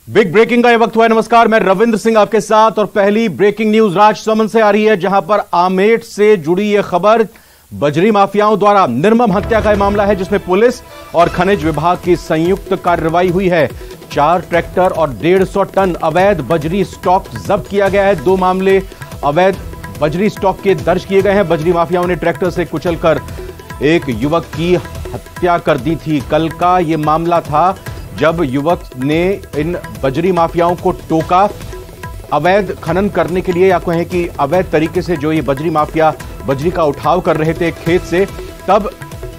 Big breaking का ये वक्त हुआ है। नमस्कार, मैं रविंद्र सिंह आपके साथ और पहली ब्रेकिंग न्यूज राजसमंद से आ रही है, जहां पर आमेठ से जुड़ी यह खबर बजरी माफियाओं द्वारा निर्मम हत्या का मामला है, जिसमें पुलिस और खनिज विभाग की संयुक्त कार्रवाई हुई है। 4 ट्रैक्टर और 150 टन अवैध बजरी स्टॉक जब्त किया गया है। 2 मामले अवैध बजरी स्टॉक के दर्ज किए गए हैं। बजरी माफियाओं ने ट्रैक्टर से कुचलकर एक युवक की हत्या कर दी थी। कल का यह मामला था जब युवक ने इन बजरी माफियाओं को टोका अवैध खनन करने के लिए, या कहें कि अवैध तरीके से जो ये बजरी माफिया बजरी का उठाव कर रहे थे खेत से, तब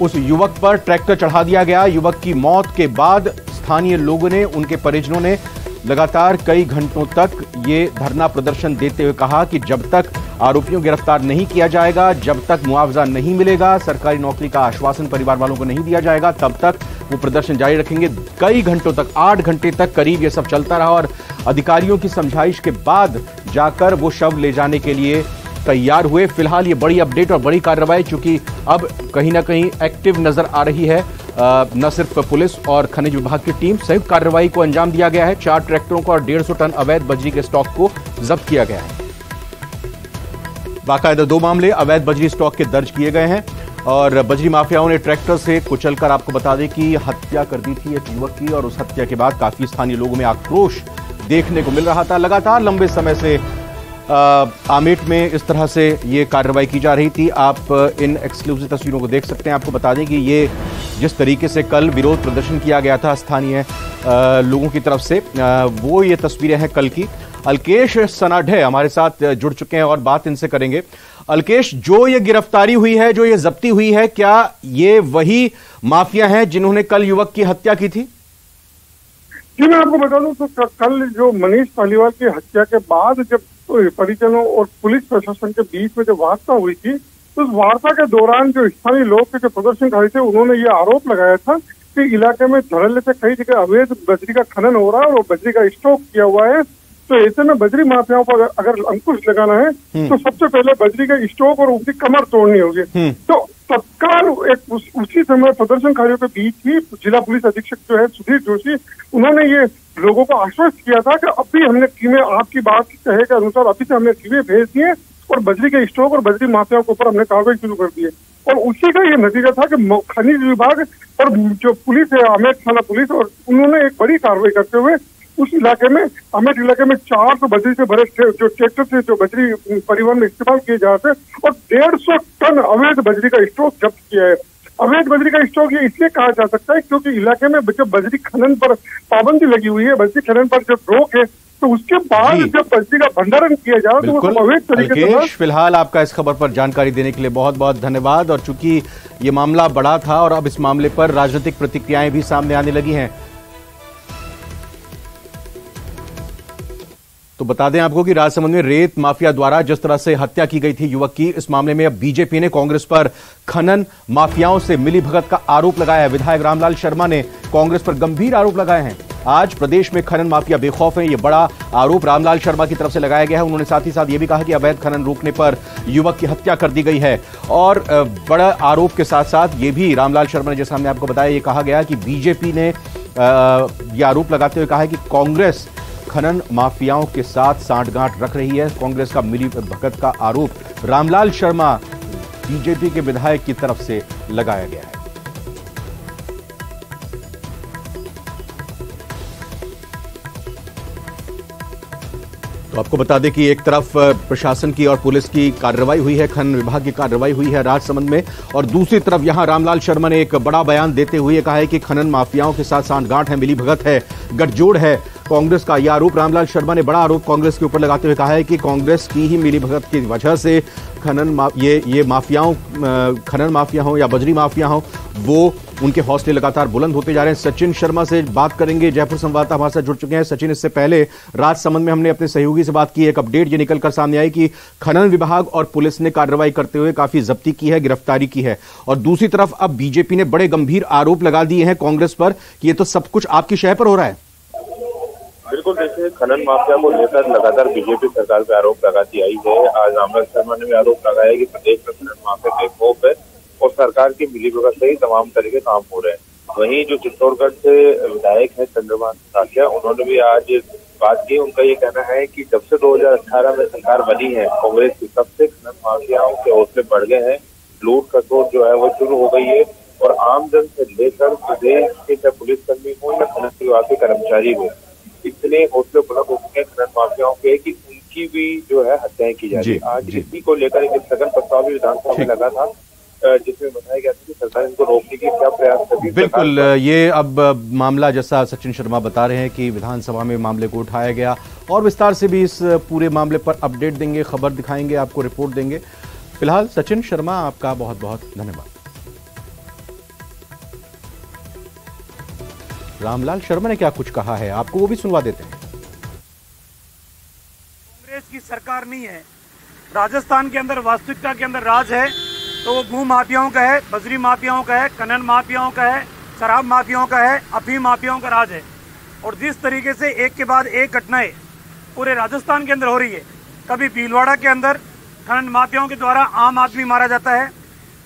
उस युवक पर ट्रैक्टर चढ़ा दिया गया। युवक की मौत के बाद स्थानीय लोगों ने, उनके परिजनों ने लगातार कई घंटों तक ये धरना प्रदर्शन देते हुए कहा कि जब तक आरोपियों को गिरफ्तार नहीं किया जाएगा, जब तक मुआवजा नहीं मिलेगा, सरकारी नौकरी का आश्वासन परिवार वालों को नहीं दिया जाएगा, तब तक वो प्रदर्शन जारी रखेंगे। कई घंटों तक, 8 घंटे तक करीब ये सब चलता रहा और अधिकारियों की समझाइश के बाद जाकर वो शव ले जाने के लिए तैयार हुए। फिलहाल ये बड़ी अपडेट और बड़ी कार्रवाई, चूंकि अब कहीं ना कहीं एक्टिव नजर आ रही है, न सिर्फ पुलिस और खनिज विभाग की टीम, संयुक्त कार्रवाई को अंजाम दिया गया है। 4 ट्रैक्टरों को और 150 टन अवैध बजरी के स्टॉक को जब्त किया गया है। बाकायदा 2 मामले अवैध बजरी स्टॉक के दर्ज किए गए हैं और बजरी माफियाओं ने ट्रैक्टर से कुचलकर, आपको बता दें कि हत्या कर दी थी एक युवक की, और उस हत्या के बाद काफी स्थानीय लोगों में आक्रोश देखने को मिल रहा था। लगातार लंबे समय से आमेठ में इस तरह से ये कार्रवाई की जा रही थी। आप इन एक्सक्लूसिव तस्वीरों को देख सकते हैं। आपको बता दें कि ये जिस तरीके से कल विरोध प्रदर्शन किया गया था स्थानीय लोगों की तरफ से, वो ये तस्वीरें हैं कल की। अलकेश सनाढे हमारे साथ जुड़ चुके हैं और बात इनसे करेंगे। अलकेश, जो ये गिरफ्तारी हुई है, जो ये जब्ती हुई है, क्या ये वही माफिया हैं जिन्होंने कल युवक की हत्या की थी? जी, मैं आपको बता दूं तो कल जो मनीष पालीवाल की हत्या के बाद जब परिजनों और पुलिस प्रशासन के बीच में जो वार्ता हुई थी, तो उस वार्ता के दौरान जो स्थानीय लोग जो प्रदर्शनकारी थे, उन्होंने ये आरोप लगाया था कि इलाके में धड़ल्ले से कई जगह अवैध बजरी का खनन हो रहा है और बजरी का स्टॉक किया हुआ है। तो ऐसे में बजरी माफियाओं पर अगर अंकुश लगाना है तो सबसे पहले बजरी का स्टॉक और उनकी कमर तोड़नी होगी। तो तत्काल उसी समय प्रदर्शनकारियों के बीच ही जिला पुलिस अधीक्षक जो है सुधीर जोशी, उन्होंने ये लोगों को आश्वस्त किया था कि अभी हमने टीमें, आपकी बात कहे के अनुसार अभी से हमने टीमें भेज दिए और बजरी के स्टॉक और बजरी माफियाओं के ऊपर हमने कार्रवाई शुरू कर दी है। और उसी का ये नतीजा था कि खनिज विभाग और जो पुलिस है, आमेठ थाना पुलिस, और उन्होंने एक बड़ी कार्रवाई करते हुए उस इलाके में, आमेठ इलाके में 400 बजरी से भरे जो ट्रैक्टर से जो बजरी परिवहन में इस्तेमाल किए जाते हैं और 150 टन अवैध बजरी का स्टॉक जब्त किया है। अवैध बजरी का स्टॉक ये इसलिए कहा जा सकता है क्योंकि इलाके में जब बजरी खनन पर पाबंदी लगी हुई है, बजरी खनन पर जब रोक है, तो उसके बाद जब बजरी का भंडारण किया जाए तो वो अवैध तरीके से। फिलहाल आपका इस खबर पर जानकारी देने के लिए बहुत बहुत धन्यवाद। और चूंकि ये मामला बड़ा था और अब इस मामले पर राजनीतिक प्रतिक्रियाएं भी सामने आने लगी हैं, तो बता दें आपको कि राजसमंद में रेत माफिया द्वारा जिस तरह से हत्या की गई थी युवक की, इस मामले में अब बीजेपी ने कांग्रेस पर खनन माफियाओं से मिलीभगत का आरोप लगाया है। विधायक रामलाल शर्मा ने कांग्रेस पर गंभीर आरोप लगाए हैं। आज प्रदेश में खनन माफिया बेखौफ हैं, ये बड़ा आरोप रामलाल शर्मा की तरफ से लगाया गया है। उन्होंने साथ ही साथ ये भी कहा कि अवैध खनन रोकने पर युवक की हत्या कर दी गई है। और बड़ा आरोप के साथ साथ ये भी रामलाल शर्मा ने, जैसा हमने आपको बताया, ये कहा गया कि बीजेपी ने ये आरोप लगाते हुए कहा है कि कांग्रेस खनन माफियाओं के साथ सांठगांठ रख रही है। कांग्रेस का मिलीभगत का आरोप रामलाल शर्मा, बीजेपी के विधायक की तरफ से लगाया गया है। तो आपको बता दें कि एक तरफ प्रशासन की और पुलिस की कार्रवाई हुई है, खनन विभाग की कार्रवाई हुई है राजसमंद में, और दूसरी तरफ यहां रामलाल शर्मा ने एक बड़ा बयान देते हुए कहा है कि खनन माफियाओं के साथ सांठगांठ है, मिलीभगत है, गठजोड़ है कांग्रेस का। यह आरोप रामलाल शर्मा ने, बड़ा आरोप कांग्रेस के ऊपर लगाते हुए कहा है कि कांग्रेस की ही मिलीभगत की वजह से ये माफियाओं, खनन माफिया हो या बजरी माफिया हो, वो उनके हौसले लगातार बुलंद होते जा रहे हैं। सचिन शर्मा से बात करेंगे, जयपुर संवाददाता हमारे साथ जुड़ चुके हैं। सचिन, इससे पहले राजसमंद में हमने अपने सहयोगी से बात की, एक अपडेट ये निकलकर सामने आई कि खनन विभाग और पुलिस ने कार्रवाई करते हुए काफी जब्ती की है, गिरफ्तारी की है, और दूसरी तरफ अब बीजेपी ने बड़े गंभीर आरोप लगा दिए हैं कांग्रेस पर कि ये तो सब कुछ आपकी शह पर हो रहा है। बिल्कुल, देखिए, खनन माफिया को लेकर लगातार बीजेपी सरकार पे आरोप लगाती आई है। आज रामलाल शर्मा ने भी आरोप लगाया कि प्रदेश में खनन माफिया बेखौफ है और सरकार की मिलीभगत से ही तमाम तरह के काम हो रहे हैं। वहीं जो चित्तौड़गढ़ से विधायक है चंद्रभान साथिया, उन्होंने भी आज बात की। उनका ये कहना है कि जब से 2018 में सरकार बनी है कांग्रेस की, तब से खनन माफियाओं के हौसले बढ़ गए हैं, लूट खसोट जो है वो शुरू हो गई है और आमजन से लेकर प्रदेश के चाहे पुलिसकर्मी हो या खनन विभाग के कर्मचारी हो, इतने हौसले बुलंद हो चुके हैं खनन माफियाओं के कि उनकी भी जो है हत्याएं की जा रही है। आज इसी को लेकर एक स्थगन प्रस्ताव भी विधानसभा में लगा था, जिसमें बताया गया था कि सरकार इनको रोकने की क्या प्रयास कर रही है। बिल्कुल, ये अब मामला जैसा सचिन शर्मा बता रहे हैं कि विधानसभा में मामले को उठाया गया और विस्तार से भी इस पूरे मामले पर अपडेट देंगे, खबर दिखाएंगे, आपको रिपोर्ट देंगे। फिलहाल सचिन शर्मा, आपका बहुत बहुत धन्यवाद। रामलाल शर्मा ने क्या कुछ कहा है, आपको वो भी सुनवा देते हैं। कांग्रेस की सरकार नहीं है, राजस्थान के अंदर वास्तविकता के अंदर राज है, तो वो भू माफियाओं का है, बजरी माफियाओं का है, खनन माफियाओं का है, शराब माफियाओं का है, अफीम माफियाओं का राज है। और जिस तरीके से एक के बाद एक घटनाएं पूरे राजस्थान के अंदर हो रही है, कभी भीलवाड़ा के अंदर खनन माफियाओं के द्वारा आम आदमी मारा जाता है,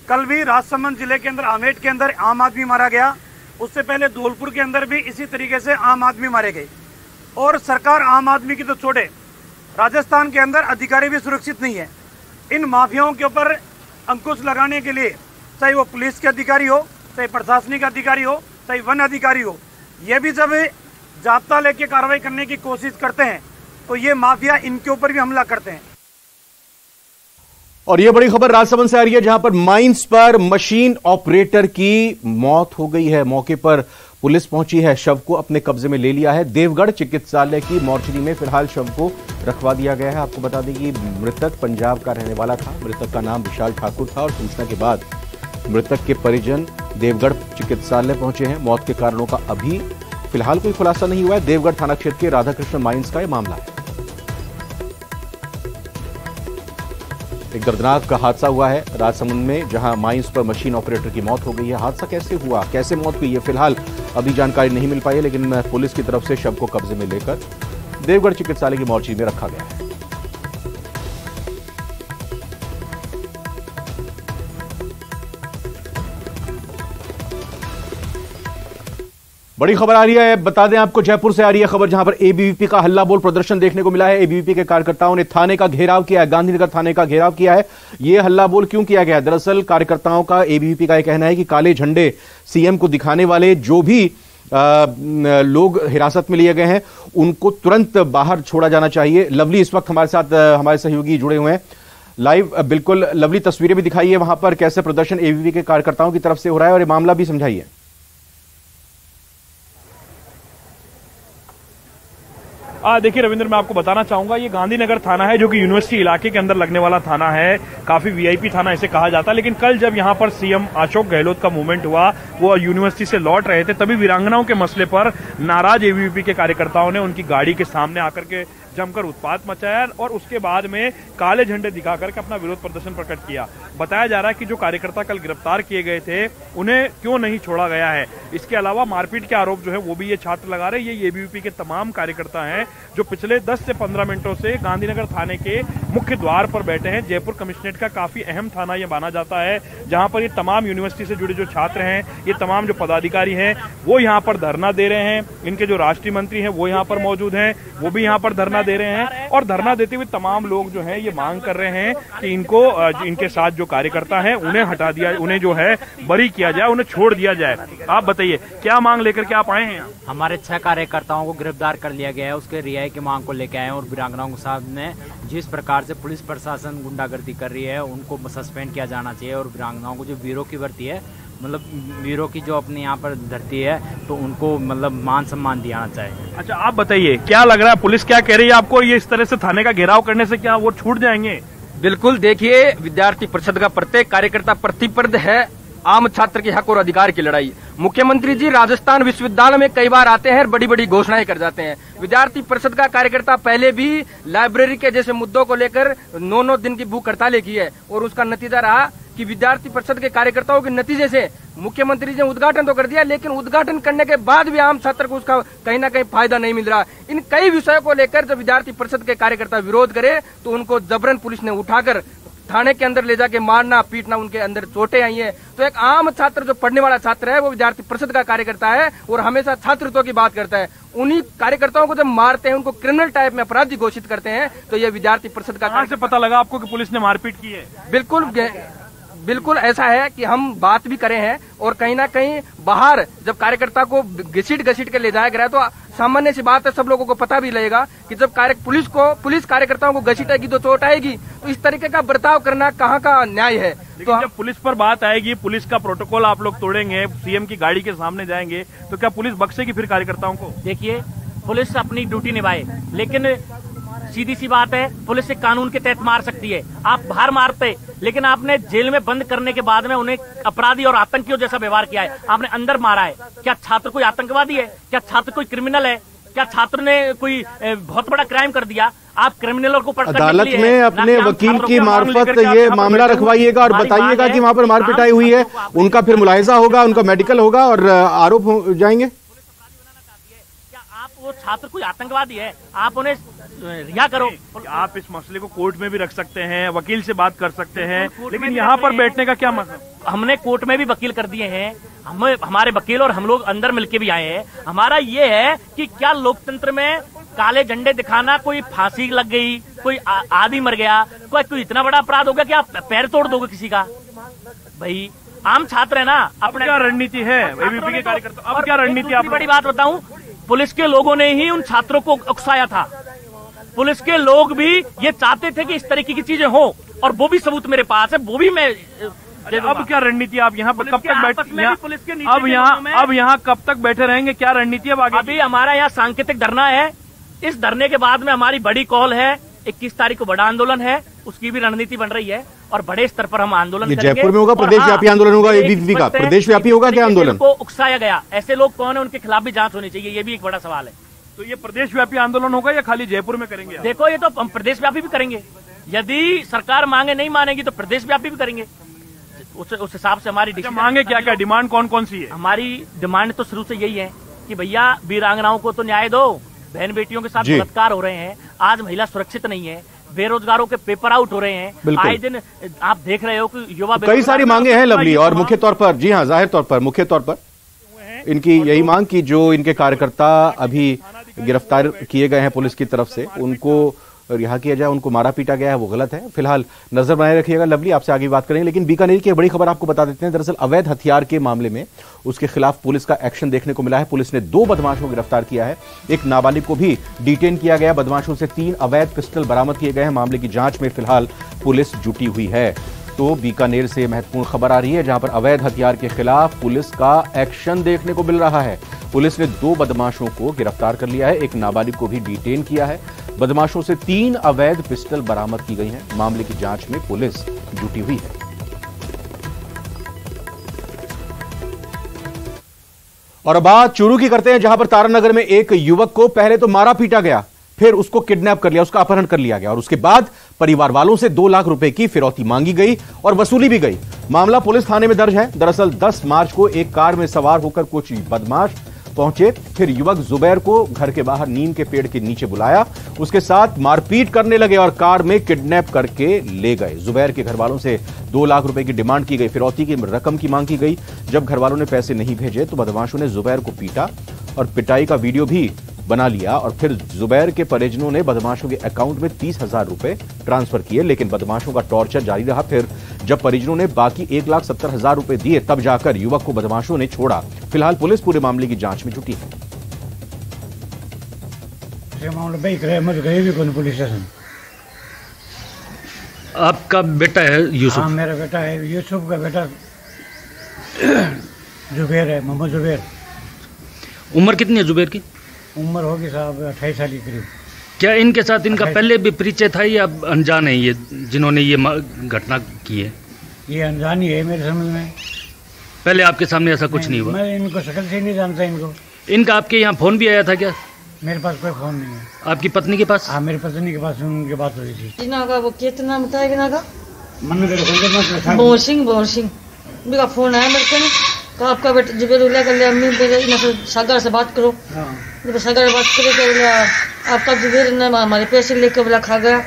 कल भी राजसमंद जिले के अंदर आमेट के अंदर आम आदमी मारा गया, उससे पहले धौलपुर के अंदर भी इसी तरीके से आम आदमी मारे गए। और सरकार आम आदमी की तो छोड़े, राजस्थान के अंदर अधिकारी भी सुरक्षित नहीं है। इन माफियाओं के ऊपर अंकुश लगाने के लिए, चाहे वो पुलिस के अधिकारी हो, चाहे प्रशासनिक अधिकारी हो, चाहे वन अधिकारी हो, ये भी जब जाब्ता लेके कार्रवाई करने की कोशिश करते हैं तो ये माफिया इनके ऊपर भी हमला करते हैं। और यह बड़ी खबर राजसमंद से आ रही है, जहां पर माइंस पर मशीन ऑपरेटर की मौत हो गई है। मौके पर पुलिस पहुंची है, शव को अपने कब्जे में ले लिया है। देवगढ़ चिकित्सालय की मॉर्चरी में फिलहाल शव को रखवा दिया गया है। आपको बता दें कि मृतक पंजाब का रहने वाला था। मृतक का नाम विशाल ठाकुर था और सूचना के बाद मृतक के परिजन देवगढ़ चिकित्सालय पहुंचे हैं। मौत के कारणों का अभी फिलहाल कोई खुलासा नहीं हुआ है। देवगढ़ थाना क्षेत्र के राधाकृष्ण माइंस का यह मामला है। एक दर्दनाक हादसा हुआ है राजसमंद में, जहां माइंस पर मशीन ऑपरेटर की मौत हो गई है। हादसा कैसे हुआ, कैसे मौत हुई है, फिलहाल अभी जानकारी नहीं मिल पाई है, लेकिन पुलिस की तरफ से शव को कब्जे में लेकर देवगढ़ चिकित्सालय की मॉर्चरी में रखा गया है। बड़ी खबर आ रही है, बता दें आपको, जयपुर से आ रही है खबर, जहां पर एबीवीपी का हल्ला बोल प्रदर्शन देखने को मिला है। एबीवीपी के कार्यकर्ताओं ने थाने का घेराव किया है, गांधीनगर थाने का घेराव किया है। यह हल्ला बोल क्यों किया गया है? दरअसल कार्यकर्ताओं का, एबीवीपी का यह कहना है कि काले झंडे सीएम को दिखाने वाले जो भी लोग हिरासत में लिए गए हैं उनको तुरंत बाहर छोड़ा जाना चाहिए। लवली इस वक्त हमारे साथ, हमारे सहयोगी जुड़े हुए हैं लाइव। बिल्कुल लवली, तस्वीरें भी दिखाइए वहां पर कैसे प्रदर्शन एबीवीपी के कार्यकर्ताओं की तरफ से हो रहा है और ये मामला भी समझाइए। देखिए रविंद्र, मैं आपको बताना चाहूंगा, ये गांधीनगर थाना है जो कि यूनिवर्सिटी इलाके के अंदर लगने वाला थाना है। काफी वीआईपी थाना इसे कहा जाता है। लेकिन कल जब यहाँ पर सीएम अशोक गहलोत का मूवमेंट हुआ, वो यूनिवर्सिटी से लौट रहे थे, तभी वीरांगनाओं के मसले पर नाराज एबीवीपी के कार्यकर्ताओं ने उनकी गाड़ी के सामने आकर के जमकर उत्पात मचाया और उसके बाद में काले झंडे दिखाकर के अपना विरोध प्रदर्शन प्रकट किया। बताया जा रहा है कि जो कार्यकर्ता कल गिरफ्तार किए गए थे उन्हें क्यों नहीं छोड़ा गया है। इसके अलावा मारपीट के आरोप जो है वो भी ये छात्र लगा रहे। ये एबीवीपी के तमाम कार्यकर्ता हैं जो पिछले 10 से 15 मिनटों से गांधीनगर थाने के मुख्य द्वार पर बैठे हैं। जयपुर कमिश्नरेट का काफी अहम थाना ये माना जाता है, जहां पर ये तमाम यूनिवर्सिटी से जुड़े जो छात्र हैं, ये तमाम जो पदाधिकारी हैं, वो यहाँ पर धरना दे रहे हैं। इनके जो राष्ट्रीय मंत्री हैं वो यहाँ पर मौजूद हैं, वो भी यहाँ पर धरना दे रहे हैं। और धरना देते हुए तमाम लोग जो हैं ये मांग कर रहे हैं कि इनको, इनके साथ जो कार्यकर्ता हैं उन्हें हटा दिया, उन्हें जो है बरी किया जाए, उन्हें छोड़ दिया जाए। आप बताइए क्या मांग लेकर के आप आए हैं? हमारे 6 कार्यकर्ताओं को गिरफ्तार कर लिया गया है, उसके रिहाई की मांग को लेकर आए हैं। और वीरांगनाओं के सामने जिस प्रकार से पुलिस प्रशासन गुंडागर्दी कर रही है उनको सस्पेंड किया जाना चाहिए। और वीरांगनाओं को जो वीरों की भर्ती है, मतलब वीरों की जो अपने यहाँ पर धरती है, तो उनको मतलब मान सम्मान दिया चाहिए। अच्छा, आप बताइए क्या लग रहा है, पुलिस क्या कह रही है आपको? ये इस तरह से थाने का घेराव करने से क्या वो छूट जाएंगे? बिल्कुल, देखिए विद्यार्थी परिषद का प्रत्येक कार्यकर्ता प्रतिबद्ध है आम छात्र के हक और अधिकार की लड़ाई। मुख्यमंत्री जी राजस्थान विश्वविद्यालय में कई बार आते हैं, बड़ी बड़ी घोषणाएं कर जाते हैं। विद्यार्थी परिषद का कार्यकर्ता पहले भी लाइब्रेरी के जैसे मुद्दों को लेकर 9-9 दिन की भूख हड़ताल की है और उसका नतीजा रहा कि विद्यार्थी परिषद के कार्यकर्ताओं के नतीजे से मुख्यमंत्री जी ने उद्घाटन तो कर दिया, लेकिन उद्घाटन करने के बाद भी आम छात्र को उसका कहीं ना कहीं फायदा नहीं मिल रहा। इन कई विषयों को लेकर जब विद्यार्थी परिषद के कार्यकर्ता विरोध करे तो उनको जबरन पुलिस ने उठाकर थाने के अंदर ले जाके मारना पीटना, उनके अंदर चोटें आई हैं। तो एक आम छात्र जो पढ़ने वाला छात्र है वो विद्यार्थी परिषद का कार्यकर्ता है और हमेशा छात्रत्व की बात करता है। उन्हीं कार्यकर्ताओं को जब मारते हैं, उनको क्रिमिनल टाइप में अपराधी घोषित करते हैं, तो ये विद्यार्थी परिषद का। कहां से पता लगा आपको कि पुलिस ने मारपीट की है? बिल्कुल ऐसा है कि हम बात भी करे हैं और कहीं ना कहीं बाहर जब कार्यकर्ता को घसीट के ले जाया गया तो सामान्य सी बात है, सब लोगों को पता भी लगेगा कि जब पुलिस कार्यकर्ताओं को घसीटेगी तो चोट आएगी। तो इस तरीके का बर्ताव करना कहाँ का न्याय है? तो जब पुलिस पर बात आएगी, पुलिस का प्रोटोकॉल आप लोग तोड़ेंगे, सीएम की गाड़ी के सामने जाएंगे, तो क्या पुलिस बख्शेगी फिर कार्यकर्ताओं को? देखिए, पुलिस अपनी ड्यूटी निभाए, लेकिन सीधी सी बात है, पुलिस एक कानून के तहत मार सकती है। आप बाहर मारते, लेकिन आपने जेल में बंद करने के बाद में उन्हें अपराधी और आतंकियों जैसा व्यवहार किया है। आपने अंदर मारा है। क्या छात्र कोई आतंकवादी है? क्या छात्र कोई क्रिमिनल है? क्या छात्र ने कोई बहुत बड़ा क्राइम कर दिया? आप क्रिमिनलों को अदालत में अपने वकील की मार्फत ये मामला रखवाइएगा और बताइएगा कि वहां पर मार पिटाई हुई है। उनका फिर मुलाहिजा होगा, उनका मेडिकल होगा और आरोप हो जाएंगे। वो छात्र कोई आतंकवादी है? आप उन्हें रिहा करो। आप इस मसले को कोर्ट में भी रख सकते हैं, वकील से बात कर सकते हैं, लेकिन यहाँ पर बैठने का क्या मतलब? हमने कोर्ट में भी वकील कर दिए हैं, हमारे वकील और हम लोग अंदर मिलके भी आए हैं। हमारा ये है कि क्या लोकतंत्र में काले झंडे दिखाना, कोई फांसी लग गई, कोई आदमी मर गया, कोई इतना बड़ा अपराध हो गया कि आप पैर तोड़ दोगे किसी का? भाई आम छात्र है ना। अपने क्या रणनीति है एबीवीपी के कार्यकर्ता? अब क्या रणनीति? आप बड़ी बात बताऊं, पुलिस के लोगों ने ही उन छात्रों को उकसाया था। पुलिस के लोग भी ये चाहते थे कि इस तरीके की चीजें हो, और वो भी सबूत मेरे पास है, वो भी मैं। अब क्या रणनीति? आप यहाँ पर कब तक अब यहाँ कब तक बैठे रहेंगे? क्या रणनीति है आगे? अभी हमारा यहाँ सांकेतिक धरना है। इस धरने के बाद में हमारी बड़ी कॉल है, 21 तारीख को बड़ा आंदोलन है, उसकी भी रणनीति बन रही है और बड़े स्तर पर हम आंदोलन करेंगे। जयपुर में होगा प्रदेशव्यापी आंदोलन होगा एबीवीपी का? प्रदेशव्यापी होगा क्या आंदोलन? को उकसाया गया, ऐसे लोग कौन है, उनके खिलाफ भी जांच होनी चाहिए, ये भी एक बड़ा सवाल है। तो ये प्रदेशव्यापी आंदोलन होगा या खाली जयपुर में करेंगे? देखो, ये तो हम प्रदेशव्यापी भी करेंगे। यदि सरकार मांगे नहीं मानेगी तो प्रदेशव्यापी भी करेंगे। उस हिसाब से हमारी मांगे क्या क्या, डिमांड कौन कौन सी है? हमारी डिमांड तो शुरू से यही है कि भैया वीरांगनाओं को तो न्याय दो, बहन बेटियों के साथ बलात्कार हो रहे हैं, आज महिला सुरक्षित नहीं है, बेरोजगारों के पेपर आउट हो रहे हैं, आए दिन आप देख रहे हो कि युवा कई सारी मांगे हैं लवली, और मुख्य तौर पर, जी हाँ, जाहिर तौर पर मुख्य तौर पर इनकी यही मांग की जो इनके कार्यकर्ता अभी गिरफ्तार किए गए हैं पुलिस की तरफ से, उनको रिहा किया जाए। उनको मारा पीटा गया है, वो गलत है। फिलहाल नजर बनाए रखिएगा। लवली, आपसे आगे बात करेंगे, लेकिन बीकानेर की बड़ी खबर आपको बता देते हैं। दरअसल अवैध हथियार के मामले में उसके खिलाफ पुलिस का एक्शन देखने को मिला है। पुलिस ने 2 बदमाशों को गिरफ्तार किया है, एक नाबालिग को भी डिटेन किया गया। बदमाशों से 3 अवैध पिस्टल बरामद किए गए हैं। मामले की जांच में फिलहाल पुलिस जुटी हुई है। तो बीकानेर से महत्वपूर्ण खबर आ रही है, जहां पर अवैध हथियार के खिलाफ पुलिस का एक्शन देखने को मिल रहा है। पुलिस ने 2 बदमाशों को गिरफ्तार कर लिया है, एक नाबालिग को भी डिटेन किया है। बदमाशों से 3 अवैध पिस्टल बरामद की गई हैं। मामले की जांच में पुलिस जुटी हुई है। और अब बात चूरू की करते हैं, जहां पर तारानगर में एक युवक को पहले तो मारा पीटा गया, फिर उसको किडनैप कर लिया, उसका अपहरण कर लिया गया और उसके बाद परिवार वालों से 2 लाख रुपए की फिरौती मांगी गई और वसूली भी गई। मामला पुलिस थाने में दर्ज है। दरअसल 10 मार्च को एक कार में सवार होकर कुछ बदमाश पहुंचे, फिर युवक जुबैर को घर के बाहर नीम के पेड़ के नीचे बुलाया, उसके साथ मारपीट करने लगे और कार में किडनैप करके ले गए। जुबैर के घर वालों से 2 लाख रुपए की डिमांड की गई, फिरौती की रकम की मांग की गई। जब घर वालों ने पैसे नहीं भेजे तो बदमाशों ने जुबैर को पीटा और पिटाई का वीडियो भी बना लिया और फिर जुबैर के परिजनों ने बदमाशों के अकाउंट में 30,000 रुपए ट्रांसफर किए, लेकिन बदमाशों का टॉर्चर जारी रहा। फिर जब परिजनों ने बाकी 1,70,000 रुपए दिए, तब जाकर युवक को बदमाशों ने छोड़ा। फिलहाल पुलिस पूरे मामले की जांच में जुटी है। Police station. आपका बेटा है यूसुफ? हाँ, मेरा बेटा है यूसुफ का बेटा जुबैर है, मोहम्मद जुबैर। उम्र कितनी है जुबैर की? उम्र होगी साहब 28 साल के करीब। क्या इनके साथ इनका पहले भी परिचय था या अनजान है ये जिन्होंने ये घटना की है? ये अनजान ही है मेरे समझ में। पहले आपके सामने ऐसा कुछ नहीं हुआ? मैं इनको शक्ल से नहीं जानता इनको। इनका आपके यहाँ फोन भी आया था क्या? मेरे पास कोई फोन नहीं है। आपकी पत्नी के पास? हाँ, मेरी पत्नी के पास उनकी बात हुई थी। वो कितना बताया का बोर सिंह का फोन आया मेरे को, आपका बेटा जुबैर उल्ला कर लिया, अम्मी सागर से बात करो। जब सागर बात करे आपका जुबैर ने हमारे पैसे लेकर बोला खा गया।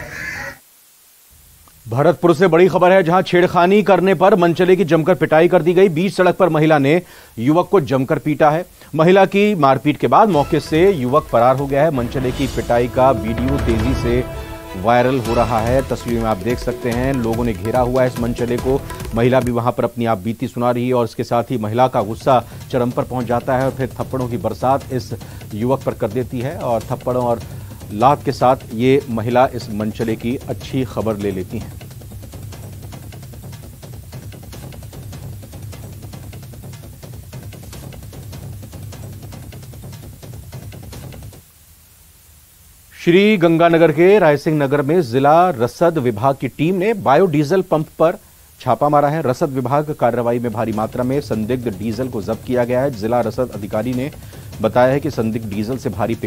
भरतपुर से बड़ी खबर है, जहां छेड़खानी करने पर मनचले की जमकर पिटाई कर दी गई। बीच सड़क पर महिला ने युवक को जमकर पीटा है। महिला की मारपीट के बाद मौके से युवक फरार हो गया है। मनचले की पिटाई का वीडियो तेजी से वायरल हो रहा है। तस्वीर में आप देख सकते हैं, लोगों ने घेरा हुआ है इस मनचले को। महिला भी वहां पर अपनी आप बीती सुना रही है और इसके साथ ही महिला का गुस्सा चरम पर पहुंच जाता है और फिर थप्पड़ों की बरसात इस युवक पर कर देती है और थप्पड़ों और लात के साथ ये महिला इस मनचले की अच्छी खबर ले लेती हैं। श्री गंगानगर के रायसिंह नगर में जिला रसद विभाग की टीम ने बायोडीजल पंप पर छापा मारा है। रसद विभाग कार्रवाई में भारी मात्रा में संदिग्ध डीजल को जब्त किया गया है। जिला रसद अधिकारी ने बताया है कि संदिग्ध डीजल से भरी हुई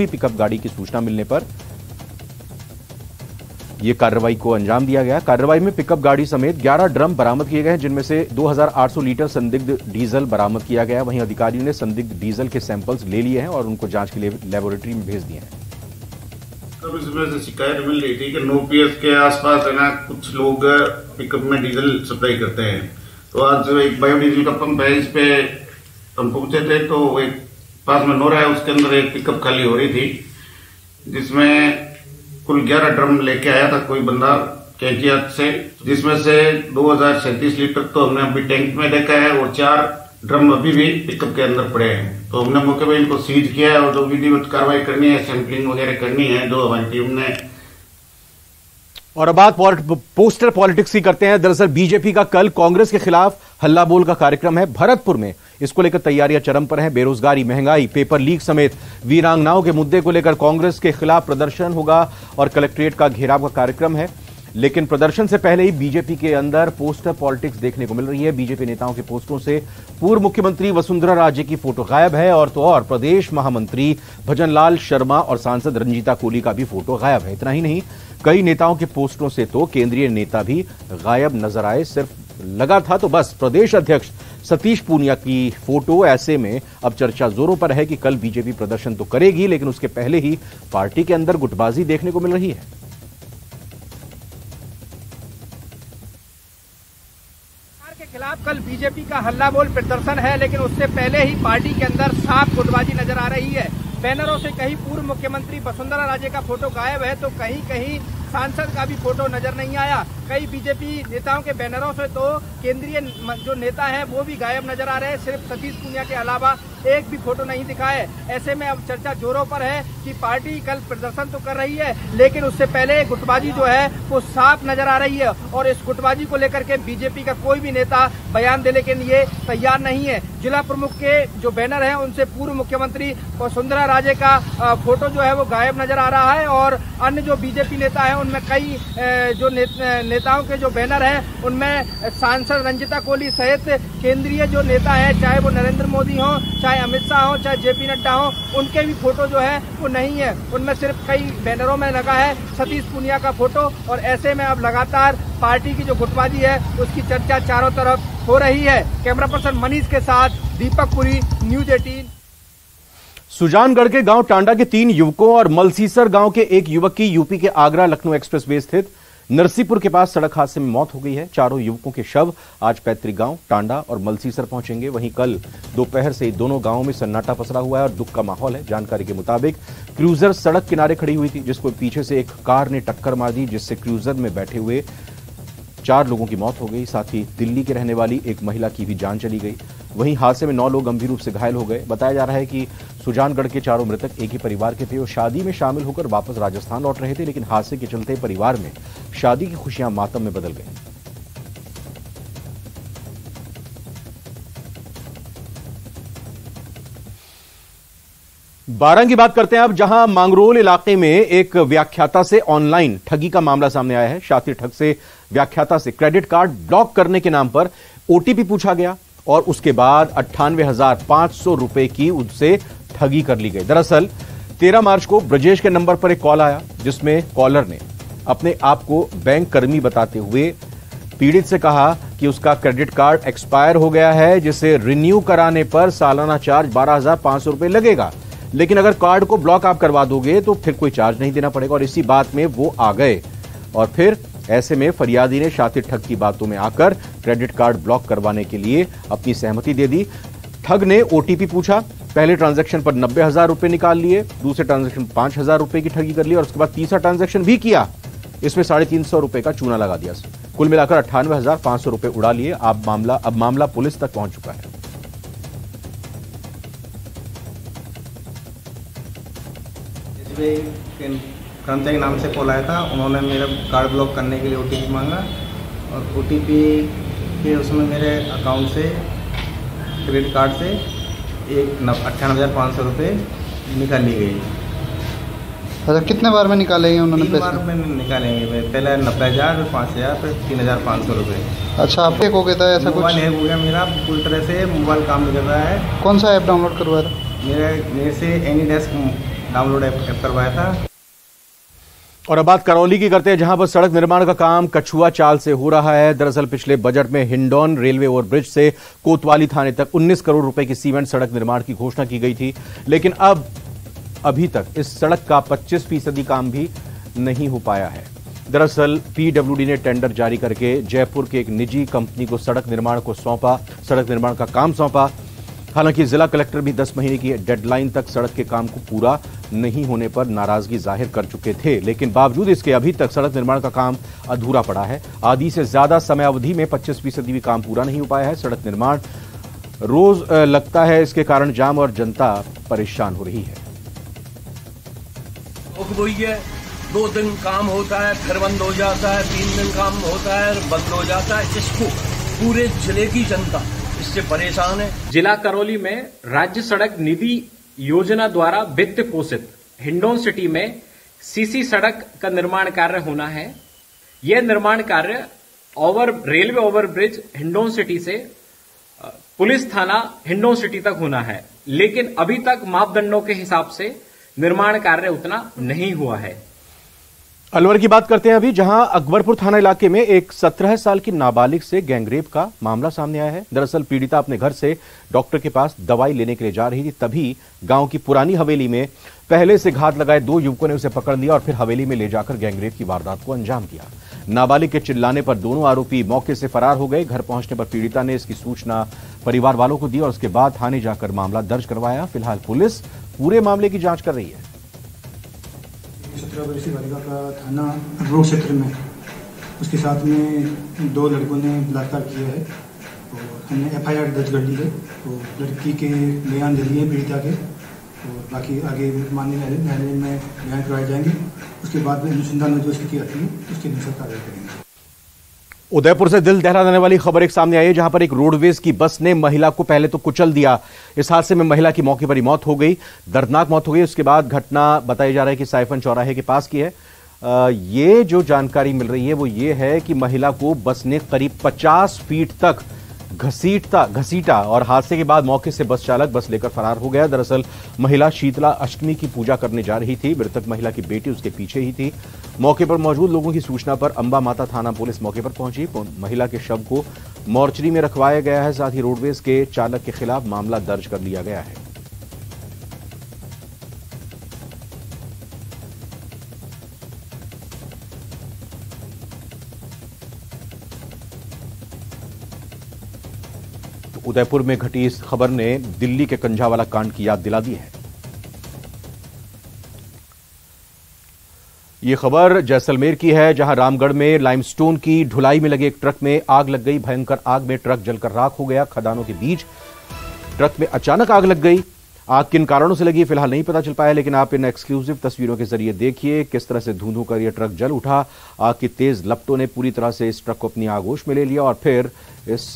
पिकअप गाड़ी की सूचना मिलने पर यह कार्रवाई को अंजाम दिया गया। कार्रवाई में पिकअप गाड़ी समेत 11 ड्रम बरामद किए गए हैं, जिनमें से 2800 लीटर संदिग्ध डीजल बरामद किया गया। वहीं अधिकारियों ने संदिग्ध डीजल के सैंपल्स ले लिए हैं और उनको जांच के लिए लेबोरेटरी में भेज दिए हैं। तब इसमें से शिकायत मिल रही थी कि 9 PS के आसपास है ना, कुछ लोग पिकअप में डीजल सप्लाई करते हैं। तो आज एक बायोडीजल का पंप है, इस पे हम पहुंचे थे तो एक पास में नोरा है, उसके अंदर एक पिकअप खाली हो रही थी, जिसमें कुल 11 ड्रम लेके आया था कोई बंदा कैंचियात से, जिसमें से 2037 लीटर तो हमने अभी टैंक में देखा है और 4 ड्रम अभी भी पिकअप के अंदर पड़े हैं। तो हमने मौके पर इनको सीज किया है और जो विधिवत कार्रवाई करनी है, सैंपलिंग वगैरह करनी है, जो हमारी टीम ने। और अब बात पोस्टर पॉलिटिक्स की करते हैं। दरअसल बीजेपी का कल कांग्रेस के खिलाफ हल्ला बोल का कार्यक्रम है भरतपुर में। इसको लेकर तैयारियां चरम पर हैं। बेरोजगारी, महंगाई, पेपर लीक समेत वीरांगनाओं के मुद्दे को लेकर कांग्रेस के खिलाफ प्रदर्शन होगा और कलेक्ट्रेट का घेराव का कार्यक्रम है। लेकिन प्रदर्शन से पहले ही बीजेपी के अंदर पोस्टर पॉलिटिक्स देखने को मिल रही है। बीजेपी नेताओं के पोस्टरों से पूर्व मुख्यमंत्री वसुंधरा राजे की फोटो गायब है और तो और प्रदेश महामंत्री भजनलाल शर्मा और सांसद रंजीता कोली का भी फोटो गायब है। इतना ही नहीं, कई नेताओं के पोस्टरों से तो केंद्रीय नेता भी गायब नजर आए। सिर्फ लगा था तो बस प्रदेश अध्यक्ष सतीश पूनिया की फोटो। ऐसे में अब चर्चा जोरों पर है कि कल बीजेपी प्रदर्शन तो करेगी, लेकिन उसके पहले ही पार्टी के अंदर गुटबाजी देखने को मिल रही है। के खिलाफ कल बीजेपी का हल्ला बोल प्रदर्शन है, लेकिन उससे पहले ही पार्टी के अंदर साफ गुटबाजी नजर आ रही है। बैनरों से कहीं पूर्व मुख्यमंत्री वसुंधरा राजे का फोटो गायब है तो कहीं कहीं सांसद का भी फोटो नजर नहीं आया। कई बीजेपी नेताओं के बैनरों से तो केंद्रीय जो नेता हैं वो भी गायब नजर आ रहे हैं। सिर्फ सतीश पूनिया के अलावा एक भी फोटो नहीं दिखा है। ऐसे में अब चर्चा जोरों पर है कि पार्टी कल प्रदर्शन तो कर रही है, लेकिन उससे पहले गुटबाजी जो है वो साफ नजर आ रही है और इस गुटबाजी को लेकर के बीजेपी का कोई भी नेता बयान देने के लिए तैयार नहीं है। जिला प्रमुख के जो बैनर हैं उनसे पूर्व मुख्यमंत्री वसुंधरा राजे का फोटो जो है वो गायब नजर आ रहा है और अन्य जो बीजेपी नेता हैं उनमें कई जो नेताओं के जो बैनर हैं उनमें सांसद रंजीता कोली सहित केंद्रीय जो नेता हैं, चाहे वो नरेंद्र मोदी हो, चाहे अमित शाह हो, चाहे जेपी नड्डा हो, उनके भी फोटो जो है वो नहीं है। उनमें सिर्फ कई बैनरों में लगा है सतीश पूनिया का फोटो। और ऐसे में अब लगातार पार्टी की जो गुटबाजी है उसकी चर्चा चारों तरफ हो रही है। कैमरा पर्सन मनीष के साथ दीपक पुरी, न्यूज 18। सुजानगढ़ के गांव टांडा के 3 युवकों और मलसीसर गांव के एक युवक की यूपी के आगरा लखनऊ एक्सप्रेसवे स्थित नरसीपुर के पास सड़क हादसे में मौत हो गई है। चारों युवकों के शव आज पैतृक गांव टांडा और मलसीसर पहुंचेंगे। वहीं कल दोपहर से दोनों गांवों में सन्नाटा पसरा हुआ है और दुख का माहौल है। जानकारी के मुताबिक क्रूजर सड़क किनारे खड़ी हुई थी, जिसको पीछे से एक कार ने टक्कर मार दी, जिससे क्रूजर में बैठे हुए 4 लोगों की मौत हो गई। साथ ही दिल्ली के रहने वाली एक महिला की भी जान चली गई। वहीं हादसे में 9 लोग गंभीर रूप से घायल हो गए। बताया जा रहा है कि सुजानगढ़ के चारों मृतक एक ही परिवार के थे और शादी में शामिल होकर वापस राजस्थान लौट रहे थे, लेकिन हादसे के चलते परिवार में शादी की खुशियां मातम में बदल गई। बारंग की बात करते हैं अब, जहां मांगरोल इलाके में एक व्याख्याता से ऑनलाइन ठगी का मामला सामने आया है। शातिर ठग से व्याख्याता से क्रेडिट कार्ड ब्लॉक करने के नाम पर ओटीपी पूछा गया और उसके बाद 98,500 रुपए की उससे ठगी कर ली गई। दरअसल 13 मार्च को ब्रजेश के नंबर पर एक कॉल आया, जिसमें कॉलर ने अपने आप को बैंक कर्मी बताते हुए पीड़ित से कहा कि उसका क्रेडिट कार्ड एक्सपायर हो गया है, जिसे रिन्यू कराने पर सालाना चार्ज 12,500 रुपए लगेगा, लेकिन अगर कार्ड को ब्लॉक आप करवा दोगे तो फिर कोई चार्ज नहीं देना पड़ेगा। और इसी बात में वो आ गए और फिर ऐसे में फरियादी ने शातिर ठग की बातों में आकर क्रेडिट कार्ड ब्लॉक करवाने के लिए अपनी सहमति दे दी। ठग ने ओटीपी पूछा। पहले ट्रांजैक्शन पर 90,000 रुपए निकाल लिए, दूसरे ट्रांजैक्शन 5,000 रुपए की ठगी कर ली और उसके बाद तीसरा ट्रांजैक्शन भी किया। इसमें 350 रुपए का चूना लगा दिया। कुल मिलाकर 98,500 रुपए उड़ा लिए। अब मामला पुलिस तक पहुंच चुका है। कर्मचारी नाम से कॉल आया था, उन्होंने मेरा कार्ड ब्लॉक करने के लिए ओटीपी मांगा और ओटीपी के उसमें मेरे अकाउंट से क्रेडिट कार्ड से 98,500 रुपये निकाल ली गई। अच्छा, कितने बार में निकालेंगे उन्होंने पैसे? 3 बार में निकालेंगे, पहले 90,000 फिर 5,000 फिर 3,500 रुपये। अच्छा, आप एक हो गया था ऐसा कुछ? मोबाइल हैक हो गया मेरा, पूरी तरह से मोबाइल काम नहीं कर रहा है। कौन सा ऐप डाउनलोड करवाया था? मेरे से एनीडेस्क डाउनलोड ऐप करवाया था। और अब बात करौली की करते हैं, जहां पर सड़क निर्माण का काम कछुआ चाल से हो रहा है। दरअसल पिछले बजट में हिंडौन रेलवे ओवरब्रिज से कोतवाली थाने तक 19 करोड़ रुपए की सीमेंट सड़क निर्माण की घोषणा की गई थी, लेकिन अभी तक इस सड़क का 25% काम भी नहीं हो पाया है। दरअसल पीडब्ल्यूडी ने टेंडर जारी करके जयपुर के एक निजी कंपनी को सड़क निर्माण का काम सौंपा। हालांकि जिला कलेक्टर भी 10 महीने की डेडलाइन तक सड़क के काम को पूरा नहीं होने पर नाराजगी जाहिर कर चुके थे, लेकिन बावजूद इसके अभी तक सड़क निर्माण का काम अधूरा पड़ा है। आधी से ज्यादा समय अवधि में 25% भी काम पूरा नहीं हो पाया है। सड़क निर्माण रोज लगता है, इसके कारण जाम और जनता परेशान हो रही है। वही है, 2 दिन काम होता है फिर बंद हो जाता है, 3 दिन काम होता है बंद हो जाता है। इसको पूरे जिले की जनता इससे परेशान है। जिला करौली में राज्य सड़क निधि योजना द्वारा वित्त पोषित हिंडौन सिटी में सीसी सड़क का निर्माण कार्य होना है। यह निर्माण कार्य रेलवे ओवरब्रिज हिंडौन सिटी से पुलिस थाना हिंडौन सिटी तक होना है, लेकिन अभी तक मापदंडों के हिसाब से निर्माण कार्य उतना नहीं हुआ है। अलवर की बात करते हैं अभी, जहां अकबरपुर थाना इलाके में एक 17 साल की नाबालिग से गैंगरेप का मामला सामने आया है। दरअसल पीड़िता अपने घर से डॉक्टर के पास दवाई लेने के लिए जा रही थी, तभी गांव की पुरानी हवेली में पहले से घात लगाए 2 युवकों ने उसे पकड़ लिया और फिर हवेली में ले जाकर गैंगरेप की वारदात को अंजाम दिया। नाबालिग के चिल्लाने पर दोनों आरोपी मौके से फरार हो गए। घर पहुंचने पर पीड़िता ने इसकी सूचना परिवार वालों को दी और उसके बाद थाने जाकर मामला दर्ज करवाया। फिलहाल पुलिस पूरे मामले की जांच कर रही है। 17 वर्षीय बालिका का थाना अगरोह क्षेत्र में उसके साथ में 2 लड़कों ने बलात्कार किया है और हमने FIR दर्ज कर ली है। तो लड़की के बयान दे दिए पीड़िता के, और बाकी आगे माननीय न्यायालय में बयान करवाए जाएंगे। उसके बाद में अनुसंधान में जो स्थिति आती है उसके अनुसार कार्रवाई करेंगे। उदयपुर से दिल दहला देने वाली खबर एक सामने आई है, जहां पर एक रोडवेज की बस ने महिला को पहले तो कुचल दिया। इस हादसे में महिला की मौके पर ही मौत हो गई, दर्दनाक मौत हो गई। उसके बाद घटना बताई जा रहा है कि साइफन चौराहे के पास की है। ये जो जानकारी मिल रही है वो ये है कि महिला को बस ने करीब 50 फीट तक घसीटा और हादसे के बाद मौके से बस चालक बस लेकर फरार हो गया। दरअसल महिला शीतला अष्टमी की पूजा करने जा रही थी। मृतक महिला की बेटी उसके पीछे ही थी। मौके पर मौजूद लोगों की सूचना पर अंबा माता थाना पुलिस मौके पर पहुंची। महिला के शव को मोर्चरी में रखवाया गया है। साथ ही रोडवेज के चालक के खिलाफ मामला दर्ज कर लिया गया है। उदयपुर में घटी इस खबर ने दिल्ली के कंझावाला कांड की याद दिला दी है। यह खबर जैसलमेर की है, जहां रामगढ़ में लाइमस्टोन की ढुलाई में लगे एक ट्रक में आग लग गई। भयंकर आग में ट्रक जलकर राख हो गया। खदानों के बीच ट्रक में अचानक आग लग गई। आग किन कारणों से लगी फिलहाल नहीं पता चल पाया, लेकिन आप इन एक्सक्लूसिव तस्वीरों के जरिए देखिए किस तरह से धूं कर यह ट्रक जल उठा। आग की तेज लपटों ने पूरी तरह से इस ट्रक को अपनी आगोश में ले लिया और फिर इस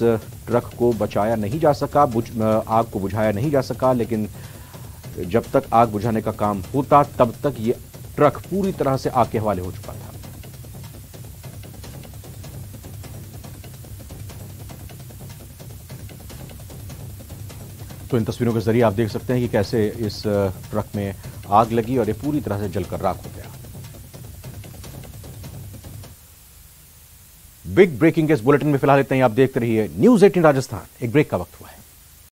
ट्रक को बचाया नहीं जा सका, आग को बुझाया नहीं जा सका। लेकिन जब तक आग बुझाने का काम होता तब तक ये ट्रक पूरी तरह से आग के हवाले हो चुका था। तो इन तस्वीरों के जरिए आप देख सकते हैं कि कैसे इस ट्रक में आग लगी और ये पूरी तरह से जलकर राख हो गया। बिग ब्रेकिंग के इस बुलेटिन में फिलहाल इतना ही। आप देखते रहिए न्यूज़ 18 राजस्थान। एक ब्रेक का वक्त हुआ है।